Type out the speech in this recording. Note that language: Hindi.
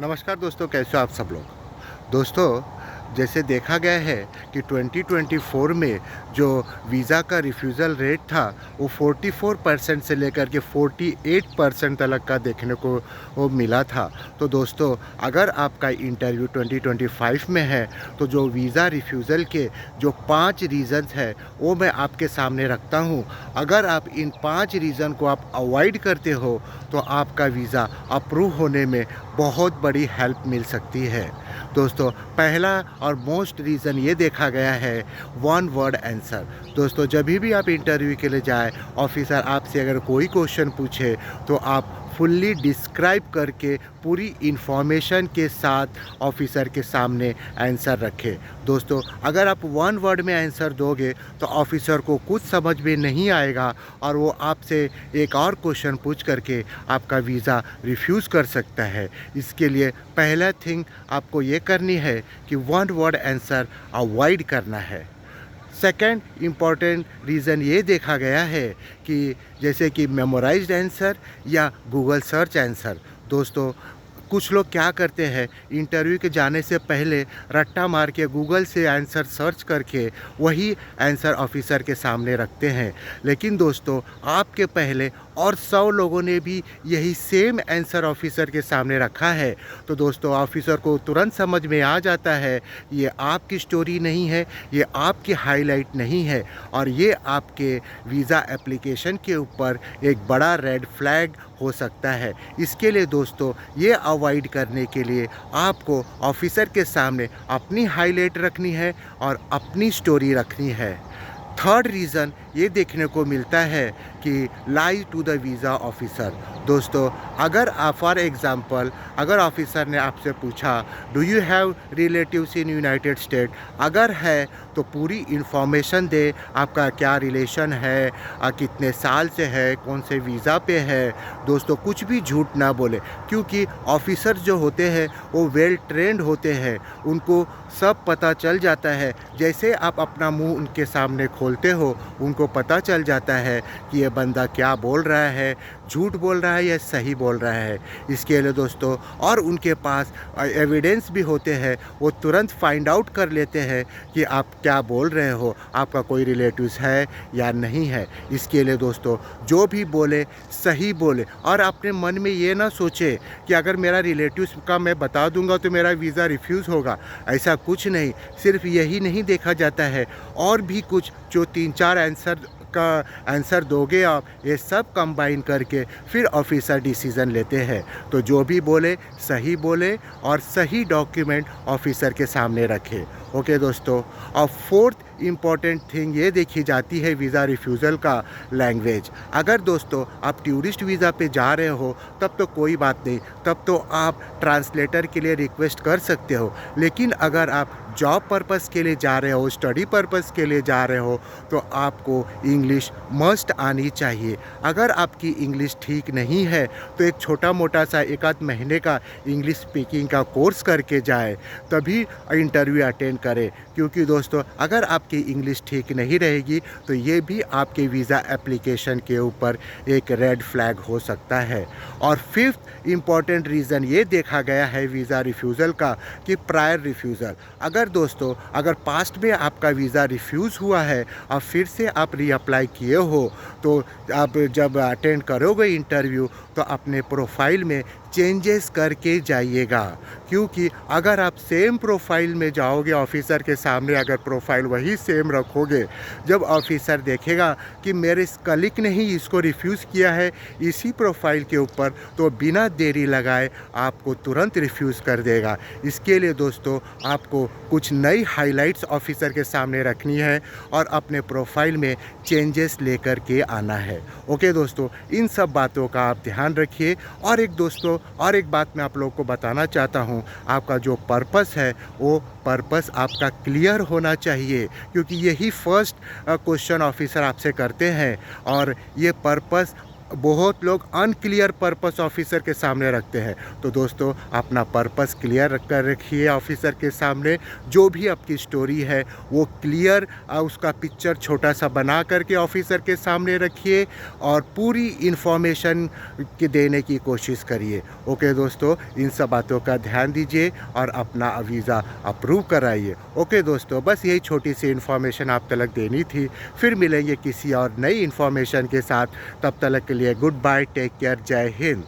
नमस्कार दोस्तों, कैसे हो आप सब लोग। दोस्तों, जैसे देखा गया है कि 2024 में जो वीज़ा का रिफ्यूज़ल रेट था वो 44% से लेकर के 48% तक का देखने को वो मिला था। तो दोस्तों, अगर आपका इंटरव्यू 2025 में है तो जो वीज़ा रिफ्यूज़ल के जो 5 रीज़न्स हैं वो मैं आपके सामने रखता हूँ। अगर आप इन 5 रीज़न को आप अवॉइड करते हो तो आपका वीज़ा अप्रूव होने में बहुत बड़ी हेल्प मिल सकती है। दोस्तों, पहला और मोस्ट रीज़न ये देखा गया है वन वर्ड आंसर। दोस्तों, जब भी आप इंटरव्यू के लिए जाए, ऑफिसर आपसे अगर कोई क्वेश्चन पूछे तो आप फुल्ली डिस्क्राइब करके पूरी इंफॉर्मेशन के साथ ऑफिसर के सामने आंसर रखें। दोस्तों, अगर आप वन वर्ड में आंसर दोगे तो ऑफिसर को कुछ समझ में नहीं आएगा और वो आपसे एक और क्वेश्चन पूछ करके आपका वीज़ा रिफ्यूज़ कर सकता है। इसके लिए पहला थिंग आपको ये करनी है कि वन वर्ड आंसर अवॉइड करना है। सेकंड इम्पॉर्टेंट रीज़न ये देखा गया है कि जैसे कि मेमोराइज्ड आंसर या गूगल सर्च आंसर। दोस्तों, कुछ लोग क्या करते हैं, इंटरव्यू के जाने से पहले रट्टा मार के गूगल से आंसर सर्च करके वही आंसर ऑफिसर के सामने रखते हैं। लेकिन दोस्तों, आपके पहले और 100 लोगों ने भी यही सेम आंसर ऑफिसर के सामने रखा है। तो दोस्तों, ऑफिसर को तुरंत समझ में आ जाता है ये आपकी स्टोरी नहीं है, ये आपकी हाईलाइट नहीं है और ये आपके वीज़ा एप्लीकेशन के ऊपर एक बड़ा रेड फ्लैग हो सकता है। इसके लिए दोस्तों, ये अवॉइड करने के लिए आपको ऑफिसर के सामने अपनी हाईलाइट रखनी है और अपनी स्टोरी रखनी है। थर्ड रीज़न ये देखने को मिलता है कि lie to the visa officer. दोस्तों, अगर आप फॉर एग्ज़ाम्पल अगर ऑफिसर ने आपसे पूछा do you have relatives in United state, अगर है तो पूरी इन्फॉर्मेशन दे, आपका क्या रिलेशन है, कितने साल से है, कौन से वीज़ा पे है। दोस्तों, कुछ भी झूठ ना बोले, क्योंकि ऑफिसर जो होते हैं वो वेल ट्रेंड होते हैं, उनको सब पता चल जाता है। जैसे आप अपना मुंह उनके सामने खोलते हो, उनको पता चल जाता है कि ये बंदा क्या बोल रहा है, झूठ बोल रहा है या सही बोल रहा है। इसके लिए दोस्तों, और उनके पास एविडेंस भी होते हैं, वो तुरंत फाइंड आउट कर लेते हैं कि आप क्या बोल रहे हो, आपका कोई रिलेटिव्स है या नहीं है। इसके लिए दोस्तों, जो भी बोले सही बोले और अपने मन में ये ना सोचे कि अगर मेरा रिलेटिव्स का मैं बता दूंगा तो मेरा वीज़ा रिफ्यूज़ होगा। ऐसा कुछ नहीं, सिर्फ यही नहीं देखा जाता है, और भी कुछ जो 3-4 का आंसर दोगे आप, ये सब कंबाइन करके फिर ऑफिसर डिसीज़न लेते हैं। तो जो भी बोले सही बोले और सही डॉक्यूमेंट ऑफिसर के सामने रखे। ओके दोस्तों, और फोर्थ इम्पॉर्टेंट थिंग ये देखी जाती है वीज़ा रिफ्यूज़ल का लैंग्वेज। अगर दोस्तों आप टूरिस्ट वीज़ा पे जा रहे हो तब तो कोई बात नहीं, तब तो आप ट्रांसलेटर के लिए रिक्वेस्ट कर सकते हो। लेकिन अगर आप जॉब पर्पस के लिए जा रहे हो, स्टडी पर्पस के लिए जा रहे हो, तो आपको इंग्लिश मस्ट आनी चाहिए। अगर आपकी इंग्लिश ठीक नहीं है तो एक छोटा मोटा सा 1 आध महीने का इंग्लिश स्पीकिंग का कोर्स करके जाए, तभी इंटरव्यू अटेंड करें। क्योंकि दोस्तों, अगर आपकी इंग्लिश ठीक नहीं रहेगी तो ये भी आपके वीज़ा एप्लीकेशन के ऊपर एक रेड फ्लैग हो सकता है। और फिफ्थ इम्पॉर्टेंट रीज़न ये देखा गया है वीज़ा रिफ्यूज़ल का कि प्रायर रिफ्यूज़ल। अगर दोस्तों, अगर पास्ट में आपका वीज़ा रिफ्यूज़ हुआ है और फिर से आप रीअप्लाई किए हो, तो आप जब अटेंड करोगे इंटरव्यू तो अपने प्रोफाइल में चेंजेस करके जाइएगा। क्योंकि अगर आप सेम प्रोफाइल में जाओगे ऑफिसर के सामने, अगर प्रोफाइल वही सेम रखोगे, जब ऑफिसर देखेगा कि मेरे कलीग ने ही इसको रिफ्यूज़ किया है इसी प्रोफाइल के ऊपर, तो बिना देरी लगाए आपको तुरंत रिफ्यूज़ कर देगा। इसके लिए दोस्तों, आपको कुछ नई हाइलाइट्स ऑफिसर के सामने रखनी है और अपने प्रोफाइल में चेंजेस लेकर के आना है। ओके दोस्तों, इन सब बातों का आप ध्यान रखिए। और एक बात मैं आप लोगों को बताना चाहता हूँ, आपका जो पर्पस है वो पर्पस आपका क्लियर होना चाहिए, क्योंकि यही फर्स्ट क्वेश्चन ऑफिसर आपसे करते हैं। और ये पर्पस बहुत लोग अनक्लियर पर्पस ऑफिसर के सामने रखते हैं। तो दोस्तों अपना पर्पस क्लियर कर रखिए ऑफिसर के सामने। जो भी आपकी स्टोरी है वो क्लियर उसका पिक्चर छोटा सा बना करके ऑफिसर के सामने रखिए और पूरी इन्फॉर्मेशन की देने की कोशिश करिए। ओके दोस्तों, इन सब बातों का ध्यान दीजिए और अपना वीज़ा अप्रूव कराइए। ओके दोस्तों, बस यही छोटी सी इन्फॉर्मेशन आप तक देनी थी। फिर मिलेंगे किसी और नई इन्फॉर्मेशन के साथ। तब तक के लिए गुड बाय, टेक केयर, जय हिंद।